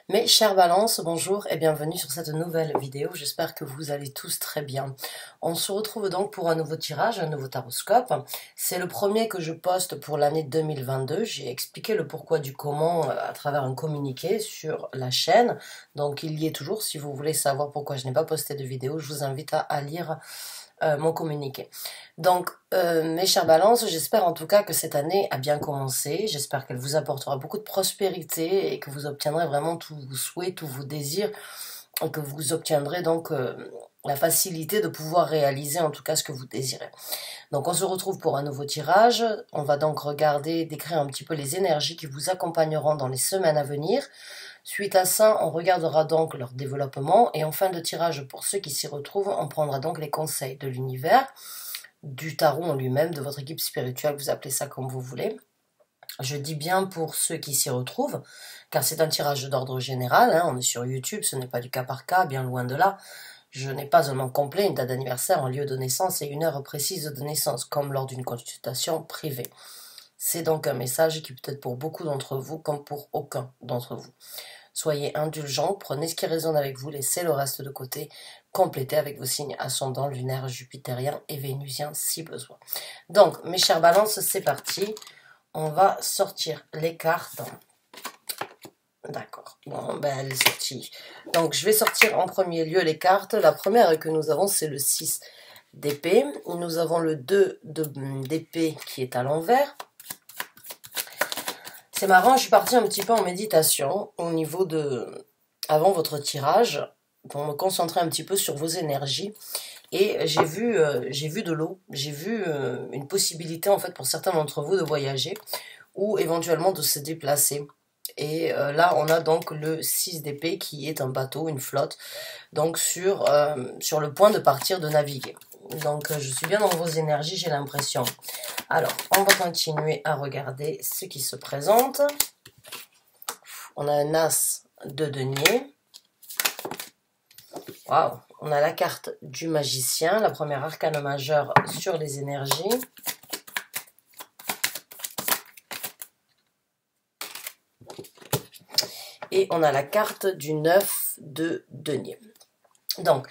Mes chers balances, bonjour et bienvenue sur cette nouvelle vidéo. J'espère que vous allez tous très bien. On se retrouve donc pour un nouveau tirage, un nouveau taroscope. C'est le premier que je poste pour l'année 2022. J'ai expliqué le pourquoi du comment à travers un communiqué sur la chaîne. Donc il y est toujours. Si vous voulez savoir pourquoi je n'ai pas posté de vidéo, je vous invite à lire mon communiqué. Donc, mes chers balances, j'espère en tout cas que cette année a bien commencé. J'espère qu'elle vous apportera beaucoup de prospérité et que vous obtiendrez vraiment tous vos souhaits, tous vos désirs, et que vous obtiendrez donc la facilité de pouvoir réaliser en tout cas ce que vous désirez. Donc, on se retrouve pour un nouveau tirage. On va donc regarder, décrire un petit peu les énergies qui vous accompagneront dans les semaines à venir. Suite à ça, on regardera donc leur développement et en fin de tirage, pour ceux qui s'y retrouvent, on prendra donc les conseils de l'univers, du tarot en lui-même, de votre équipe spirituelle, vous appelez ça comme vous voulez. Je dis bien pour ceux qui s'y retrouvent, car c'est un tirage d'ordre général, on est sur YouTube, ce n'est pas du cas par cas, bien loin de là. Je n'ai pas un nom complet, une date d'anniversaire, un lieu de naissance et une heure précise de naissance, comme lors d'une consultation privée. C'est donc un message qui peut être pour beaucoup d'entre vous comme pour aucun d'entre vous. Soyez indulgents, prenez ce qui résonne avec vous, laissez le reste de côté, complétez avec vos signes ascendants, lunaires, jupitériens et vénusiens si besoin. Donc, mes chères balances, c'est parti. On va sortir les cartes. D'accord, bon, ben elle est sortie. Donc, je vais sortir en premier lieu les cartes. La première que nous avons, c'est le 6 d'épée. Nous avons le 2 d'épée qui est à l'envers. C'est marrant, je suis partie un petit peu en méditation au niveau de... avant votre tirage, pour me concentrer un petit peu sur vos énergies. Et j'ai vu de l'eau, j'ai vu une possibilité en fait pour certains d'entre vous de voyager ou éventuellement de se déplacer. Et là, on a donc le 6 d'épée qui est un bateau, une flotte, donc sur le point de partir, de naviguer. Donc, je suis bien dans vos énergies, j'ai l'impression. Alors, on va continuer à regarder ce qui se présente. On a un as de denier. Waouh! On a la carte du magicien, la première arcane majeure sur les énergies. Et on a la carte du 9 de denier. Donc,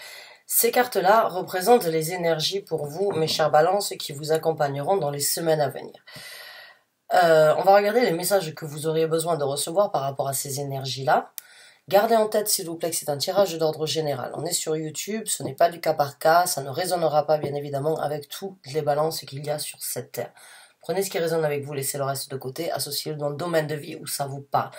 ces cartes-là représentent les énergies pour vous, mes chers balances, qui vous accompagneront dans les semaines à venir. On va regarder les messages que vous auriez besoin de recevoir par rapport à ces énergies-là. Gardez en tête, s'il vous plaît, que c'est un tirage d'ordre général. On est sur YouTube, ce n'est pas du cas par cas, ça ne résonnera pas, bien évidemment, avec toutes les balances qu'il y a sur cette terre. Prenez ce qui résonne avec vous, laissez le reste de côté, associez-le dans le domaine de vie où ça vous parle.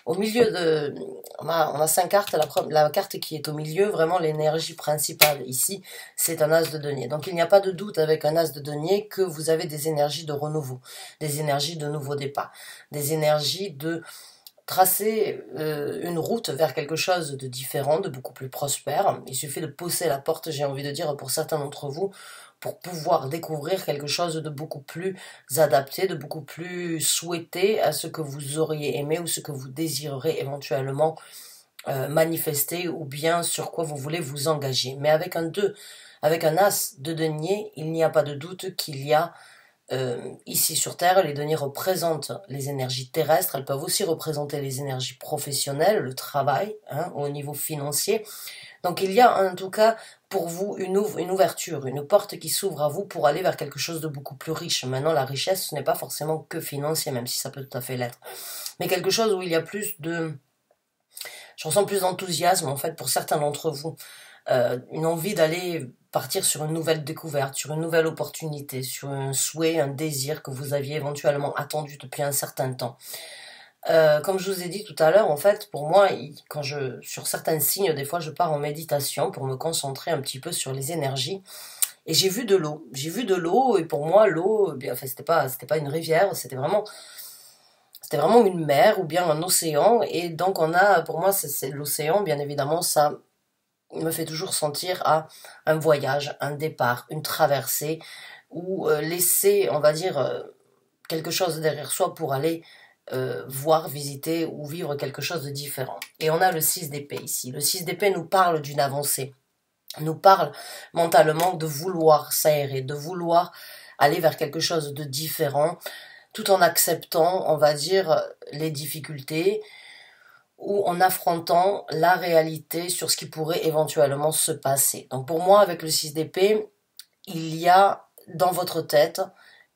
Au milieu de... On a 5 cartes, la carte qui est au milieu, vraiment l'énergie principale ici, c'est un as de denier. Donc il n'y a pas de doute avec un as de denier que vous avez des énergies de renouveau, des énergies de nouveau départ, des énergies de tracer une route vers quelque chose de différent, de beaucoup plus prospère. Il suffit de pousser la porte, j'ai envie de dire, pour certains d'entre vous, pour pouvoir découvrir quelque chose de beaucoup plus adapté, de beaucoup plus souhaité à ce que vous auriez aimé ou ce que vous désirerez éventuellement manifester ou bien sur quoi vous voulez vous engager. Mais avec un as de denier, il n'y a pas de doute qu'il y a ici sur Terre, les deniers représentent les énergies terrestres, elles peuvent aussi représenter les énergies professionnelles, le travail, au niveau financier. Donc il y a en tout cas pour vous une ouverture, une porte qui s'ouvre à vous pour aller vers quelque chose de beaucoup plus riche. Maintenant, la richesse, ce n'est pas forcément que financier, même si ça peut tout à fait l'être. Mais quelque chose où il y a plus de... Je ressens plus d'enthousiasme en fait pour certains d'entre vous. Une envie d'aller partir sur une nouvelle découverte, sur une nouvelle opportunité, sur un souhait, un désir que vous aviez éventuellement attendu depuis un certain temps. Comme je vous ai dit tout à l'heure, en fait, pour moi, sur certains signes, des fois, je pars en méditation pour me concentrer un petit peu sur les énergies. Et j'ai vu de l'eau. J'ai vu de l'eau, et pour moi, l'eau, bien, enfin, c'était pas une rivière, c'était vraiment une mer ou bien un océan. Et donc, pour moi, c'est l'océan, bien évidemment, ça me fait toujours sentir à un voyage, un départ, une traversée, ou laisser, on va dire, quelque chose derrière soi pour aller voir, visiter ou vivre quelque chose de différent. Et on a le 6 d'épée ici. Le 6 d'épée nous parle d'une avancée, nous parle mentalement de vouloir s'aérer, de vouloir aller vers quelque chose de différent, tout en acceptant, on va dire, les difficultés, ou en affrontant la réalité sur ce qui pourrait éventuellement se passer. Donc pour moi, avec le 6 d'épée, il y a dans votre tête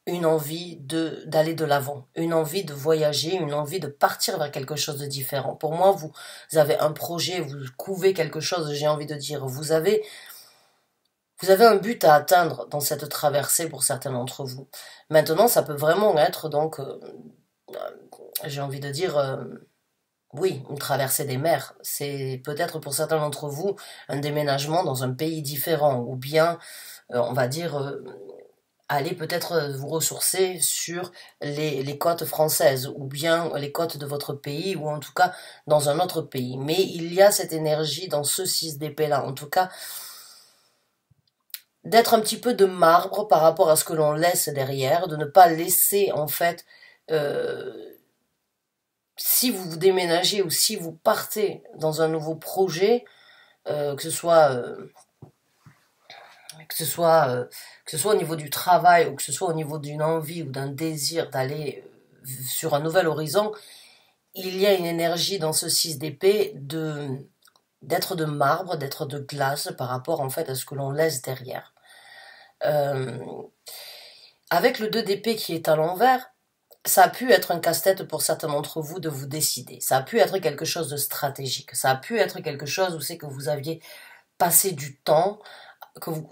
une envie d'aller de l'avant, une envie de voyager, une envie de partir vers quelque chose de différent. Pour moi, vous avez un projet, vous couvez quelque chose, j'ai envie de dire, vous avez un but à atteindre dans cette traversée pour certains d'entre vous. Maintenant, ça peut vraiment être donc, j'ai envie de dire, oui, une traversée des mers. C'est peut-être pour certains d'entre vous un déménagement dans un pays différent, ou bien, on va dire, aller peut-être vous ressourcer sur les côtes françaises, ou bien les côtes de votre pays, ou en tout cas dans un autre pays. Mais il y a cette énergie dans ce 6 d'épée-là, en tout cas, d'être un petit peu de marbre par rapport à ce que l'on laisse derrière, de ne pas laisser en fait, si vous vous déménagez ou si vous partez dans un nouveau projet, que ce soit au niveau du travail ou que ce soit au niveau d'une envie ou d'un désir d'aller sur un nouvel horizon, il y a une énergie dans ce 6 d'épée d'être de marbre, d'être de glace par rapport en fait à ce que l'on laisse derrière. Avec le 2 d'épée qui est à l'envers, ça a pu être un casse-tête pour certains d'entre vous de vous décider. Ça a pu être quelque chose de stratégique. Ça a pu être quelque chose où c'est que vous aviez passé du temps,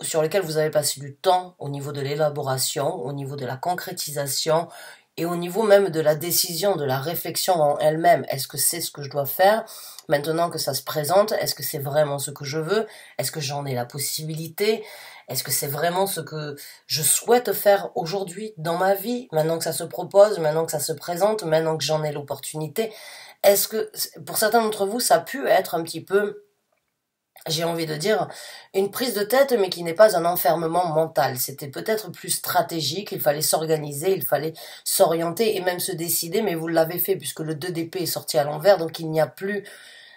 sur lequel vous avez passé du temps au niveau de l'élaboration, au niveau de la concrétisation et au niveau même de la décision, de la réflexion en elle-même. Est-ce que c'est ce que je dois faire maintenant que ça se présente? Est-ce que c'est vraiment ce que je veux? Est-ce que j'en ai la possibilité? Est-ce que c'est vraiment ce que je souhaite faire aujourd'hui dans ma vie, maintenant que ça se propose, maintenant que ça se présente, maintenant que j'en ai l'opportunité? Est-ce que, pour certains d'entre vous, ça a pu être un petit peu, j'ai envie de dire, une prise de tête, mais qui n'est pas un enfermement mental. C'était peut-être plus stratégique, il fallait s'organiser, il fallait s'orienter et même se décider, mais vous l'avez fait puisque le 2 d'épée est sorti à l'envers, donc il n'y a plus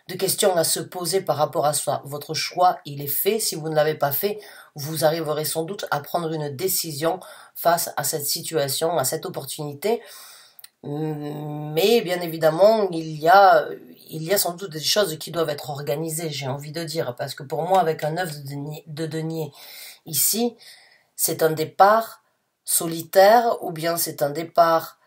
de questions à se poser par rapport à ça. Votre choix, il est fait. Si vous ne l'avez pas fait, vous arriverez sans doute à prendre une décision face à cette situation, à cette opportunité. Mais bien évidemment, il y a sans doute des choses qui doivent être organisées, j'ai envie de dire, parce que pour moi, avec un 9 de denier ici, c'est un départ solitaire, ou bien c'est un départ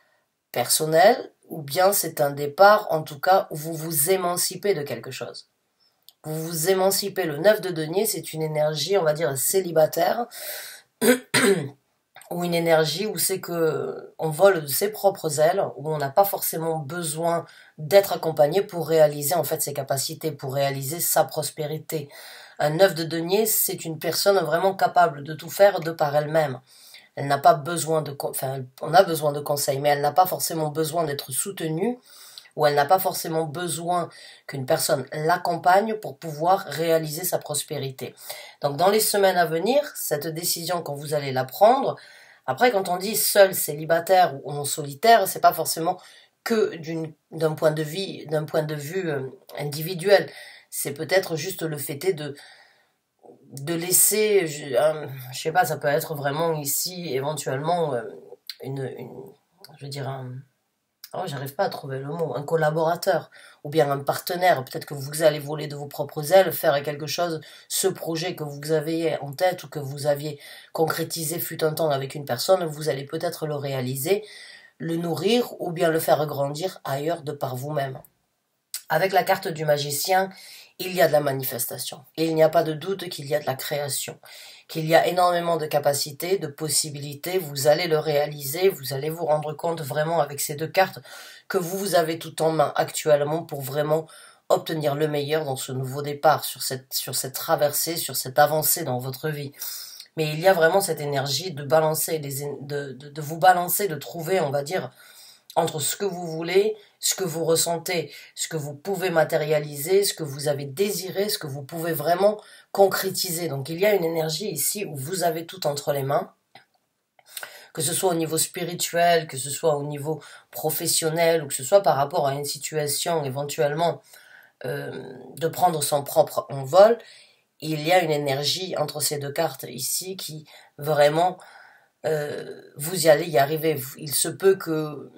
personnel, ou bien c'est un départ, en tout cas, où vous vous émancipez de quelque chose. Vous vous émancipez. Le 9 de denier, c'est une énergie, on va dire, célibataire, ou une énergie où c'est que on vole de ses propres ailes, où on n'a pas forcément besoin d'être accompagné pour réaliser en fait ses capacités, pour réaliser sa prospérité. Un 9 de denier, c'est une personne vraiment capable de tout faire de par elle-même. Elle n'a pas besoin on a besoin de conseils, mais elle n'a pas forcément besoin d'être soutenue, ou elle n'a pas forcément besoin qu'une personne l'accompagne pour pouvoir réaliser sa prospérité. Donc dans les semaines à venir, cette décision quand vous allez la prendre, après quand on dit seul, célibataire ou en solitaire, c'est pas forcément que d'un point de vue individuel. C'est peut-être juste le fait de laisser, je sais pas, ça peut être vraiment ici éventuellement je veux dire oh, j'arrive pas à trouver le mot, un collaborateur ou bien un partenaire. Peut-être que vous allez voler de vos propres ailes, faire quelque chose, ce projet que vous avez en tête ou que vous aviez concrétisé fut un temps avec une personne, vous allez peut-être le réaliser, le nourrir ou bien le faire grandir ailleurs de par vous-même. Avec la carte du magicien, il y a de la manifestation. Et il n'y a pas de doute qu'il y a de la création, qu'il y a énormément de capacités, de possibilités. Vous allez le réaliser, vous allez vous rendre compte vraiment avec ces deux cartes que vous avez tout en main actuellement pour vraiment obtenir le meilleur dans ce nouveau départ, sur cette traversée, sur cette avancée dans votre vie. Mais il y a vraiment cette énergie de balancer, de vous balancer, de trouver, on va dire, entre ce que vous voulez, ce que vous ressentez, ce que vous pouvez matérialiser, ce que vous avez désiré, ce que vous pouvez vraiment concrétiser. Donc il y a une énergie ici où vous avez tout entre les mains, que ce soit au niveau spirituel, que ce soit au niveau professionnel, ou que ce soit par rapport à une situation éventuellement de prendre son propre envol. Il y a une énergie entre ces deux cartes ici qui vraiment, vous y allez y arriver. Il se peut que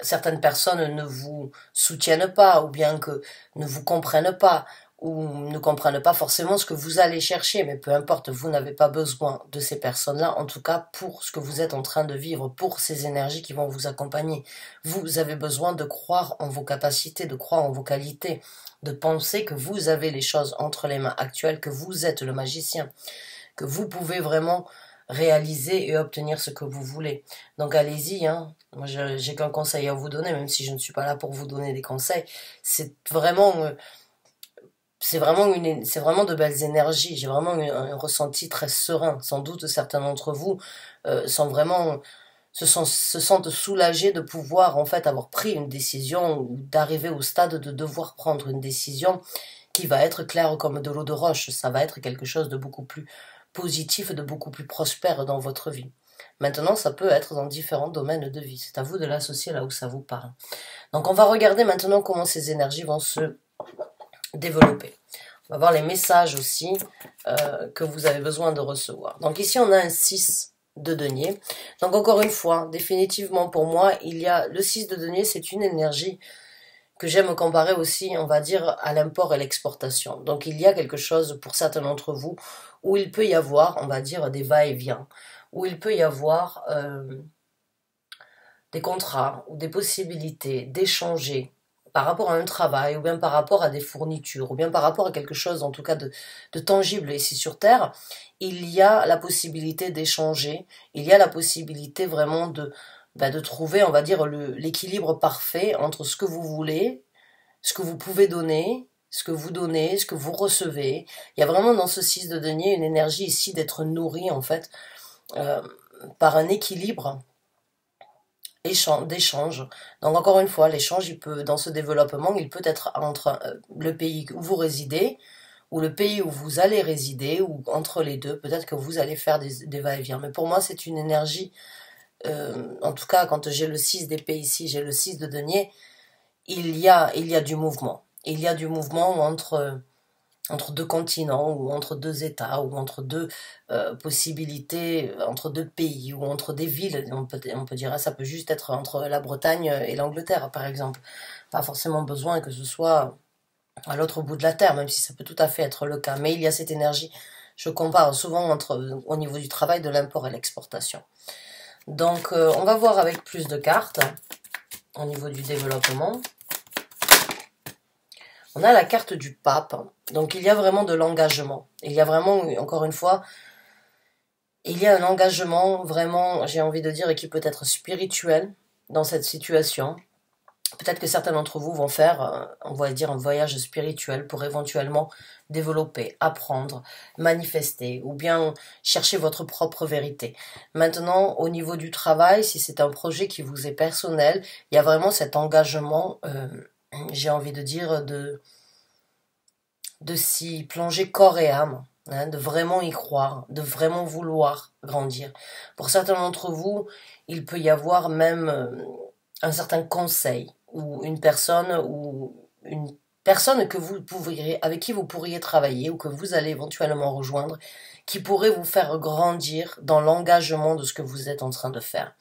certaines personnes ne vous soutiennent pas, ou bien que ne vous comprennent pas, ou ne comprennent pas forcément ce que vous allez chercher, mais peu importe, vous n'avez pas besoin de ces personnes-là, en tout cas pour ce que vous êtes en train de vivre, pour ces énergies qui vont vous accompagner. Vous avez besoin de croire en vos capacités, de croire en vos qualités, de penser que vous avez les choses entre les mains actuelles, que vous êtes le magicien, que vous pouvez vraiment réaliser et obtenir ce que vous voulez. Donc allez-y, hein. Moi j'ai qu'un conseil à vous donner, même si je ne suis pas là pour vous donner des conseils. C'est vraiment de belles énergies. J'ai vraiment un ressenti très serein. Sans doute certains d'entre vous sont vraiment se sentent soulagés de pouvoir en fait avoir pris une décision ou d'arriver au stade de devoir prendre une décision qui va être claire comme de l'eau de roche. Ça va être quelque chose de beaucoup plus positif, de beaucoup plus prospère dans votre vie. Maintenant, ça peut être dans différents domaines de vie. C'est à vous de l'associer là où ça vous parle. Donc on va regarder maintenant comment ces énergies vont se développer. On va voir les messages aussi que vous avez besoin de recevoir. Donc ici, on a un 6 de denier. Donc encore une fois, définitivement pour moi, il y a le 6 de denier, c'est une énergie que j'aime comparer aussi, on va dire, à l'import et l'exportation. Donc il y a quelque chose pour certains d'entre vous où il peut y avoir, on va dire, des va-et-vient, où il peut y avoir des contrats ou des possibilités d'échanger par rapport à un travail, ou bien par rapport à des fournitures, ou bien par rapport à quelque chose en tout cas de tangible ici sur Terre, il y a la possibilité d'échanger, il y a la possibilité vraiment de trouver, on va dire, l'équilibre parfait entre ce que vous voulez, ce que vous pouvez donner, ce que vous donnez, ce que vous recevez. Il y a vraiment dans ce 6 de denier une énergie ici d'être nourri en fait par un équilibre d'échange. Donc encore une fois, l'échange, dans ce développement, il peut être entre le pays où vous résidez, ou le pays où vous allez résider, ou entre les deux. Peut-être que vous allez faire des va-et-vient. Mais pour moi, c'est une énergie, en tout cas, quand j'ai le 6 d'épée ici, j'ai le 6 de denier, il y a du mouvement. Il y a du mouvement entre deux continents, ou entre deux États, ou entre deux possibilités, entre deux pays, ou entre des villes. On peut dire, ça peut juste être entre la Bretagne et l'Angleterre, par exemple. Pas forcément besoin que ce soit à l'autre bout de la Terre, même si ça peut tout à fait être le cas. Mais il y a cette énergie, je compare souvent au niveau du travail, de l'import et l'exportation. Donc, on va voir avec plus de cartes, au niveau du développement. On a la carte du pape, donc il y a vraiment de l'engagement. Il y a vraiment, encore une fois, il y a un engagement vraiment, j'ai envie de dire, et qui peut être spirituel dans cette situation. Peut-être que certains d'entre vous vont faire, on va dire, un voyage spirituel pour éventuellement développer, apprendre, manifester, ou bien chercher votre propre vérité. Maintenant, au niveau du travail, si c'est un projet qui vous est personnel, il y a vraiment cet engagement, j'ai envie de dire, de s'y plonger corps et âme, hein, de vraiment y croire, de vraiment vouloir grandir. Pour certains d'entre vous, il peut y avoir même un certain conseil, ou une personne avec qui vous pourriez travailler, ou que vous allez éventuellement rejoindre, qui pourrait vous faire grandir dans l'engagement de ce que vous êtes en train de faire.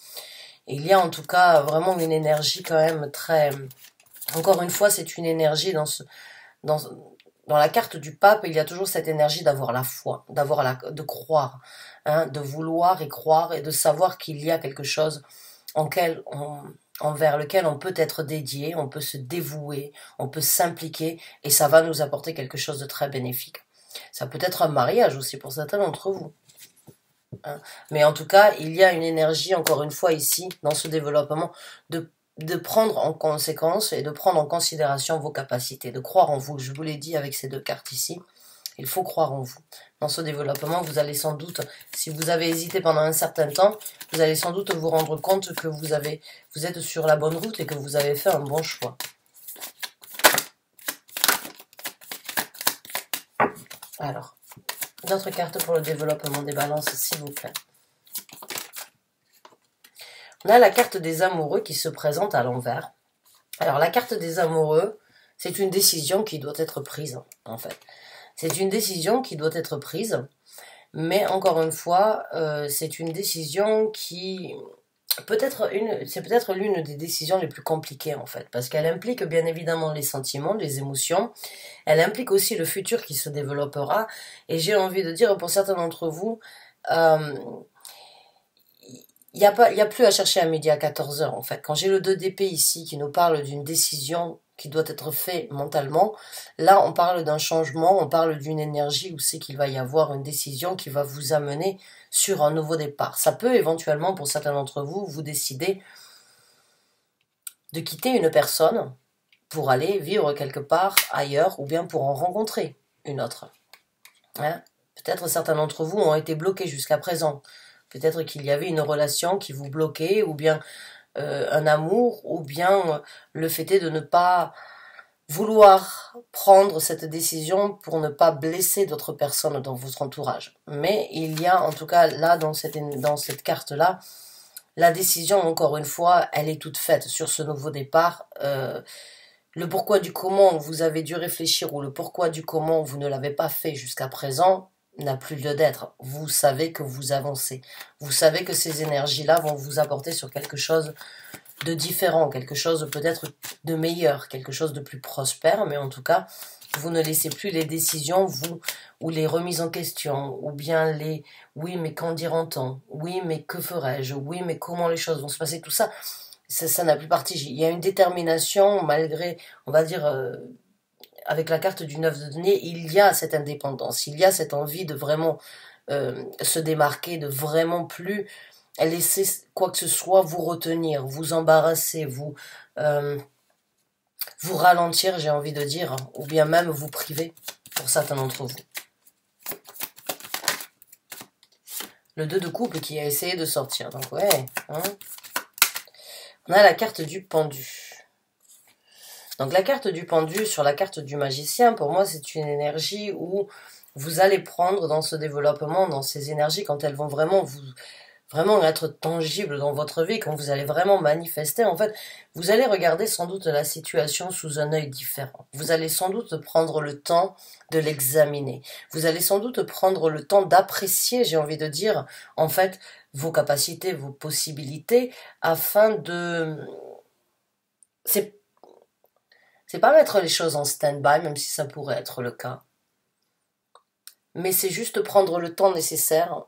Et il y a en tout cas vraiment une énergie quand même très... Encore une fois, c'est une énergie dans la carte du pape, il y a toujours cette énergie d'avoir la foi, de croire, hein, de vouloir et croire, et de savoir qu'il y a quelque chose envers lequel on peut être dédié, on peut se dévouer, on peut s'impliquer, et ça va nous apporter quelque chose de très bénéfique. Ça peut être un mariage aussi pour certains d'entre vous. Hein. Mais en tout cas, il y a une énergie, encore une fois ici, dans ce développement, de prendre en conséquence et de prendre en considération vos capacités, de croire en vous. Je vous l'ai dit avec ces deux cartes ici, il faut croire en vous. Dans ce développement, vous allez sans doute, si vous avez hésité pendant un certain temps, vous allez sans doute vous rendre compte que vous êtes sur la bonne route et que vous avez fait un bon choix. Alors, d'autres cartes pour le développement des balances, s'il vous plaît. On a la carte des amoureux qui se présente à l'envers. Alors, la carte des amoureux, c'est une décision qui doit être prise, en fait. C'est une décision qui doit être prise, mais encore une fois, c'est une décision qui c'est peut-être l'une des décisions les plus compliquées en fait, parce qu'elle implique bien évidemment les sentiments, les émotions, elle implique aussi le futur qui se développera, et j'ai envie de dire pour certains d'entre vous, euh, il y a plus à chercher à midi à 14 heures en fait. Quand j'ai le 2 d'épée ici qui nous parle d'une décision qui doit être faite mentalement, là on parle d'un changement, on parle d'une énergie où c'est qu'il va y avoir une décision qui va vous amener sur un nouveau départ. Ça peut éventuellement pour certains d'entre vous, vous décider de quitter une personne pour aller vivre quelque part ailleurs ou bien pour en rencontrer une autre. Hein? Peut-être certains d'entre vous ont été bloqués jusqu'à présent. Peut-être qu'il y avait une relation qui vous bloquait, ou bien un amour, ou bien le fait est de ne pas vouloir prendre cette décision pour ne pas blesser d'autres personnes dans votre entourage. Mais il y a en tout cas là dans cette carte-là, la décision encore une fois, elle est toute faite sur ce nouveau départ. Le pourquoi du comment vous avez dû réfléchir ou le pourquoi du comment vous ne l'avez pas fait jusqu'à présent n'a plus lieu d'être. Vous savez que vous avancez. Vous savez que ces énergies-là vont vous apporter sur quelque chose de différent, quelque chose peut-être de meilleur, quelque chose de plus prospère, mais en tout cas, vous ne laissez plus les décisions, vous, ou les remises en question, ou bien les oui, mais qu'en dira-t-on? Oui, mais que ferais-je? Oui, mais comment les choses vont se passer? Tout ça, ça n'a plus parti. Il y a une détermination, malgré, on va dire, avec la carte du 9 de denier, il y a cette indépendance, il y a cette envie de vraiment se démarquer, de vraiment plus laisser quoi que ce soit vous retenir, vous embarrasser, vous ralentir, j'ai envie de dire, ou bien même vous priver pour certains d'entre vous. Le 2 de coupe qui a essayé de sortir, donc ouais. Hein. On a la carte du pendu. Donc la carte du pendu sur la carte du magicien, pour moi c'est une énergie où vous allez prendre dans ce développement, dans ces énergies, quand elles vont vraiment être tangibles dans votre vie, quand vous allez vraiment manifester, en fait, vous allez regarder sans doute la situation sous un œil différent. Vous allez sans doute prendre le temps de l'examiner. Vous allez sans doute prendre le temps d'apprécier, j'ai envie de dire, en fait, vos capacités, vos possibilités, afin de... C'est pas mettre les choses en stand-by, même si ça pourrait être le cas. Mais c'est juste prendre le temps nécessaire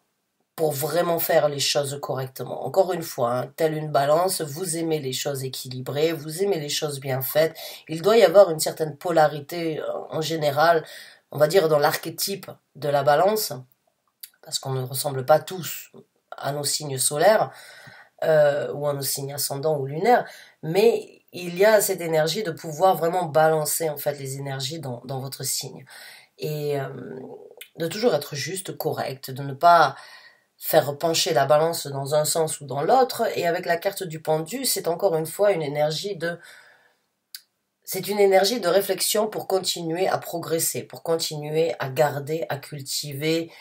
pour vraiment faire les choses correctement. Encore une fois, hein, telle une balance, vous aimez les choses équilibrées, vous aimez les choses bien faites. Il doit y avoir une certaine polarité en général, on va dire dans l'archétype de la balance, parce qu'on ne ressemble pas tous à nos signes solaires, ou à nos signes ascendants ou lunaires, mais il y a cette énergie de pouvoir vraiment balancer en fait les énergies dans votre signe. Et de toujours être juste, correct, de ne pas faire pencher la balance dans un sens ou dans l'autre. Et avec la carte du pendu, c'est encore une fois une énergie de... C'est une énergie de réflexion pour continuer à progresser, pour continuer à garder, à cultiver,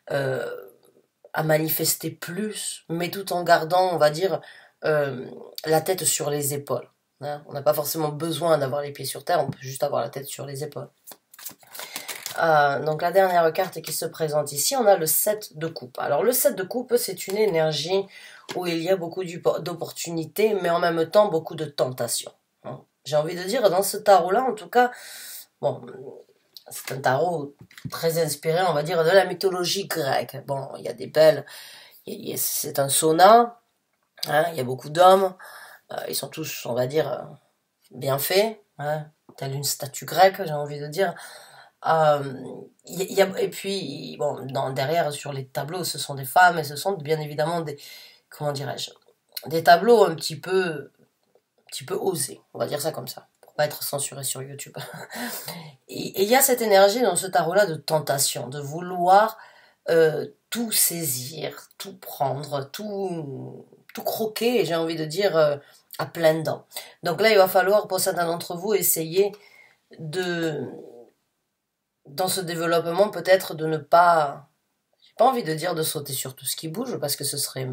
à manifester plus, mais tout en gardant, on va dire, la tête sur les épaules. Hein, on n'a pas forcément besoin d'avoir les pieds sur terre, on peut juste avoir la tête sur les épaules. Donc la dernière carte qui se présente ici, on a le 7 de coupe. Alors le 7 de coupe, c'est une énergie où il y a beaucoup d'opportunités, mais en même temps beaucoup de tentations. Hein. J'ai envie de dire, dans ce tarot-là, en tout cas, bon, c'est un tarot très inspiré, on va dire, de la mythologie grecque. Bon, il y a des belles... C'est un sauna, hein, il y a beaucoup d'hommes, ils sont tous, on va dire, bien faits, hein, telle une statue grecque, j'ai envie de dire. Et puis, bon, derrière, sur les tableaux, ce sont des femmes, et ce sont bien évidemment des, comment dirais-je, des tableaux un petit peu osés, on va dire ça comme ça, pour pas être censuré sur YouTube. Et il y a cette énergie dans ce tarot-là de tentation, de vouloir tout saisir, tout prendre, tout croquer, et j'ai envie de dire à pleines dents. Donc là, il va falloir, pour certains d'entre vous, essayer de... dans ce développement, peut-être de ne pas... J'ai pas envie de dire de sauter sur tout ce qui bouge, parce que ce serait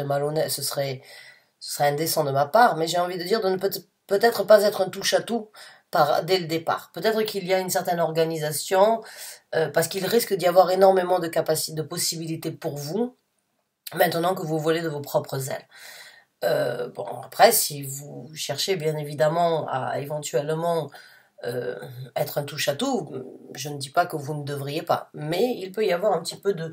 malhonnête, ce serait indécent de ma part, mais j'ai envie de dire de ne peut-être pas être un touche-à-tout dès le départ. Peut-être qu'il y a une certaine organisation, parce qu'il risque d'y avoir énormément de capacités, de possibilités pour vous, maintenant que vous volez de vos propres ailes. Bon, après, si vous cherchez bien évidemment à éventuellement être un touche-à-tout, je ne dis pas que vous ne devriez pas, mais il peut y avoir un petit peu de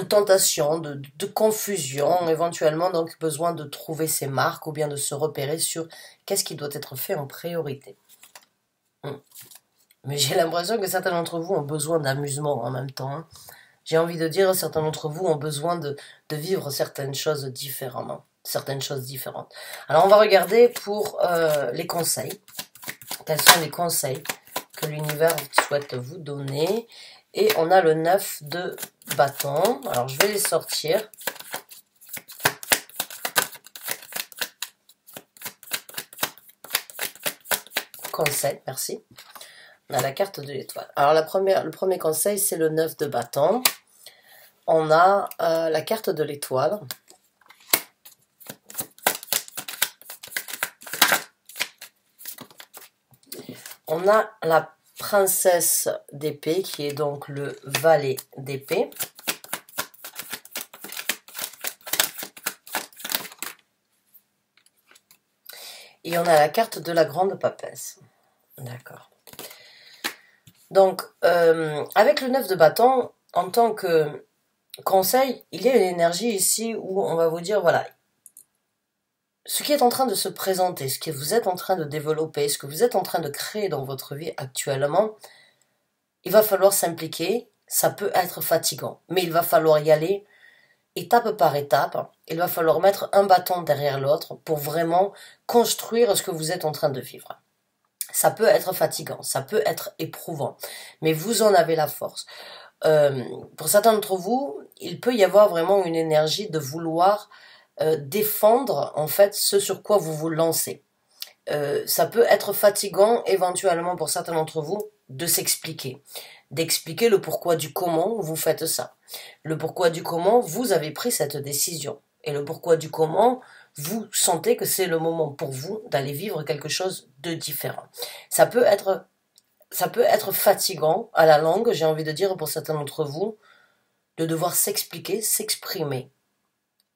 tentation, de confusion, éventuellement donc besoin de trouver ses marques ou bien de se repérer sur qu'est-ce qui doit être fait en priorité. Mais j'ai l'impression que certains d'entre vous ont besoin d'amusement en même temps. Hein. J'ai envie de dire, certains d'entre vous ont besoin de vivre certaines choses différemment. Certaines choses différentes. Alors on va regarder pour les conseils. Quels sont les conseils que l'univers souhaite vous donner? Et on a le 9 de bâton. Alors je vais les sortir. Conseil, merci. On a la carte de l'étoile. Alors le premier conseil, c'est le 9 de bâton. On a la carte de l'étoile. On a la princesse d'épée qui est donc le valet d'épée. Et on a la carte de la grande papesse. D'accord. Donc, avec le 9 de bâton, en tant que conseil, il y a une énergie ici où on va vous dire, voilà, ce qui est en train de se présenter, ce que vous êtes en train de développer, ce que vous êtes en train de créer dans votre vie actuellement, il va falloir s'impliquer, ça peut être fatigant, mais il va falloir y aller étape par étape, il va falloir mettre un bâton derrière l'autre pour vraiment construire ce que vous êtes en train de vivre. Ça peut être fatigant, ça peut être éprouvant, mais vous en avez la force. Pour certains d'entre vous, il peut y avoir vraiment une énergie de vouloir défendre en fait ce sur quoi vous vous lancez. Ça peut être fatigant éventuellement pour certains d'entre vous de s'expliquer, d'expliquer le pourquoi du comment vous faites ça, le pourquoi du comment vous avez pris cette décision et le pourquoi du comment vous sentez que c'est le moment pour vous d'aller vivre quelque chose de différent. Ça peut être fatigant à la langue, j'ai envie de dire pour certains d'entre vous, de devoir s'expliquer, s'exprimer.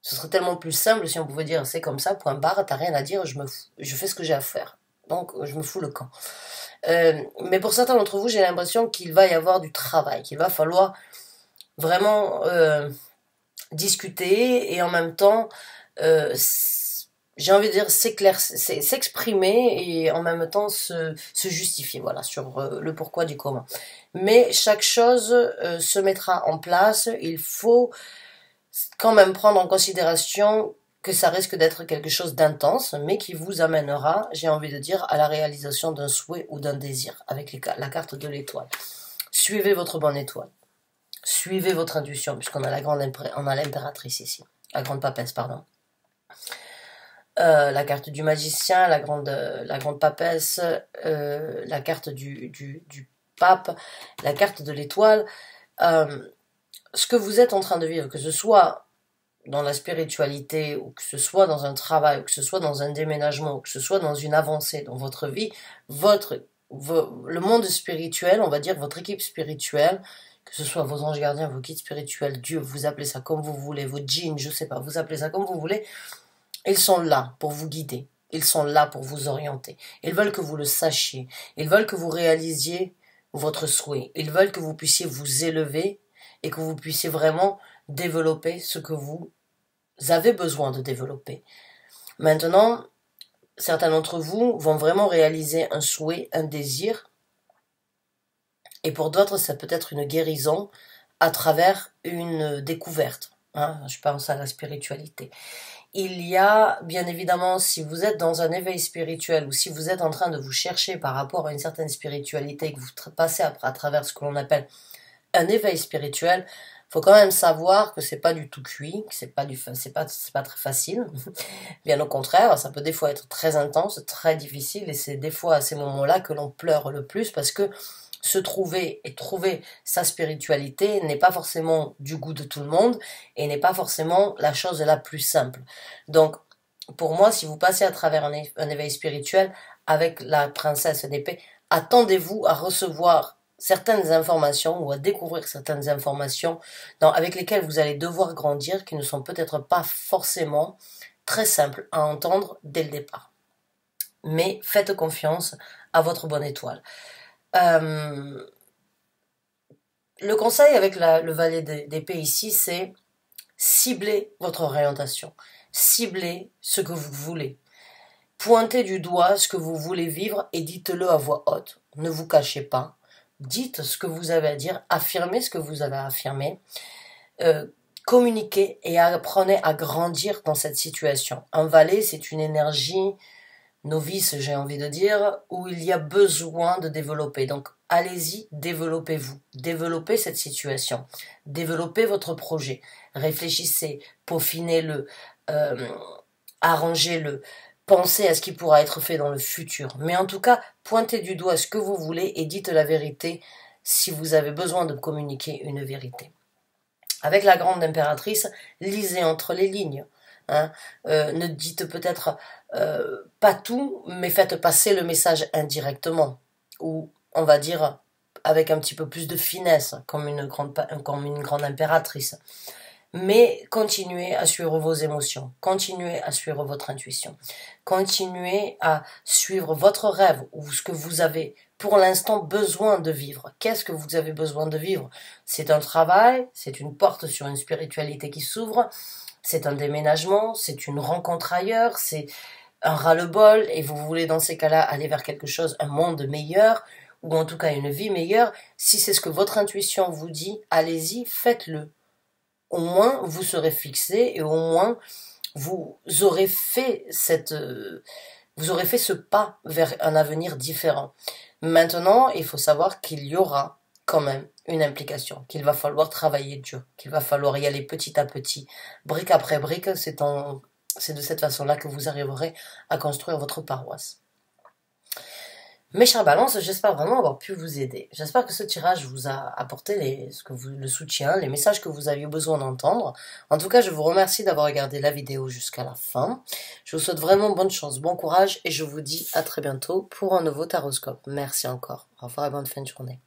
Ce serait tellement plus simple si on pouvait dire c'est comme ça, point barre, t'as rien à dire, je fais ce que j'ai à faire. Donc je me fous le camp. Mais pour certains d'entre vous, j'ai l'impression qu'il va y avoir du travail, qu'il va falloir vraiment discuter et en même temps, j'ai envie de dire s'exprimer et en même temps se justifier, voilà, sur le pourquoi du comment. Mais chaque chose se mettra en place, il faut quand même prendre en considération que ça risque d'être quelque chose d'intense, mais qui vous amènera, j'ai envie de dire, à la réalisation d'un souhait ou d'un désir, avec la carte de l'étoile. Suivez votre bonne étoile. Suivez votre intuition, puisqu'on a l'impératrice ici. La grande papesse, pardon. La carte du magicien, la grande papesse, la carte du pape, la carte de l'étoile. Ce que vous êtes en train de vivre, que ce soit dans la spiritualité, ou que ce soit dans un travail, ou que ce soit dans un déménagement, ou que ce soit dans une avancée dans votre vie, le monde spirituel, on va dire votre équipe spirituelle, que ce soit vos anges gardiens, vos guides spirituels, Dieu, vous appelez ça comme vous voulez, vos djinns, je sais pas, vous appelez ça comme vous voulez, ils sont là pour vous guider, ils sont là pour vous orienter, ils veulent que vous le sachiez, ils veulent que vous réalisiez votre souhait, ils veulent que vous puissiez vous élever et que vous puissiez vraiment développer ce que vous avez besoin de développer. Maintenant, certains d'entre vous vont vraiment réaliser un souhait, un désir, et pour d'autres, ça peut être une guérison à travers une découverte. Hein, je pense à la spiritualité. Il y a, bien évidemment, si vous êtes dans un éveil spirituel ou si vous êtes en train de vous chercher par rapport à une certaine spiritualité, que vous passez à travers ce que l'on appelle un éveil spirituel, faut quand même savoir que c'est pas du tout cuit, que c'est pas très facile. Bien au contraire, ça peut des fois être très intense, très difficile, et c'est des fois à ces moments-là que l'on pleure le plus parce que se trouver et trouver sa spiritualité n'est pas forcément du goût de tout le monde et n'est pas forcément la chose la plus simple. Donc, pour moi, si vous passez à travers un éveil spirituel avec la princesse d'épée, attendez-vous à recevoir certaines informations ou à découvrir certaines informations avec lesquelles vous allez devoir grandir, qui ne sont peut-être pas forcément très simples à entendre dès le départ. Mais faites confiance à votre bonne étoile. Le conseil avec le valet d'épée ici, c'est cibler votre orientation. Ciblez ce que vous voulez. Pointez du doigt ce que vous voulez vivre et dites-le à voix haute. Ne vous cachez pas. Dites ce que vous avez à dire. Affirmez ce que vous avez à affirmer. Communiquez et apprenez à grandir dans cette situation. Un valet, c'est une énergie novice, j'ai envie de dire, où il y a besoin de développer. Donc, allez-y, développez-vous. Développez cette situation. Développez votre projet. Réfléchissez, peaufinez-le, arrangez-le. Pensez à ce qui pourra être fait dans le futur. Mais en tout cas, pointez du doigt ce que vous voulez et dites la vérité si vous avez besoin de communiquer une vérité. Avec la grande impératrice, lisez entre les lignes. Ne dites peut-être pas tout, mais faites passer le message indirectement, ou on va dire avec un petit peu plus de finesse, comme une grande impératrice. Mais continuez à suivre vos émotions, continuez à suivre votre intuition, continuez à suivre votre rêve ou ce que vous avez pour l'instant besoin de vivre. Qu'est-ce que vous avez besoin de vivre? C'est un travail, c'est une porte sur une spiritualité qui s'ouvre, c'est un déménagement, c'est une rencontre ailleurs, c'est un ras-le-bol et vous voulez dans ces cas-là aller vers quelque chose, un monde meilleur ou en tout cas une vie meilleure. Si c'est ce que votre intuition vous dit, allez-y, faites-le. Au moins vous serez fixé et au moins vous aurez fait ce pas vers un avenir différent. Maintenant, il faut savoir qu'il y aura quand même une implication, qu'il va falloir travailler dur, qu'il va falloir y aller petit à petit, brique après brique. C'est de cette façon-là que vous arriverez à construire votre paroisse. Mes chers balances, j'espère vraiment avoir pu vous aider. J'espère que ce tirage vous a apporté le soutien, les messages que vous aviez besoin d'entendre. En tout cas, je vous remercie d'avoir regardé la vidéo jusqu'à la fin. Je vous souhaite vraiment bonne chance, bon courage et je vous dis à très bientôt pour un nouveau taroscope. Merci encore. Au revoir et bonne fin de journée.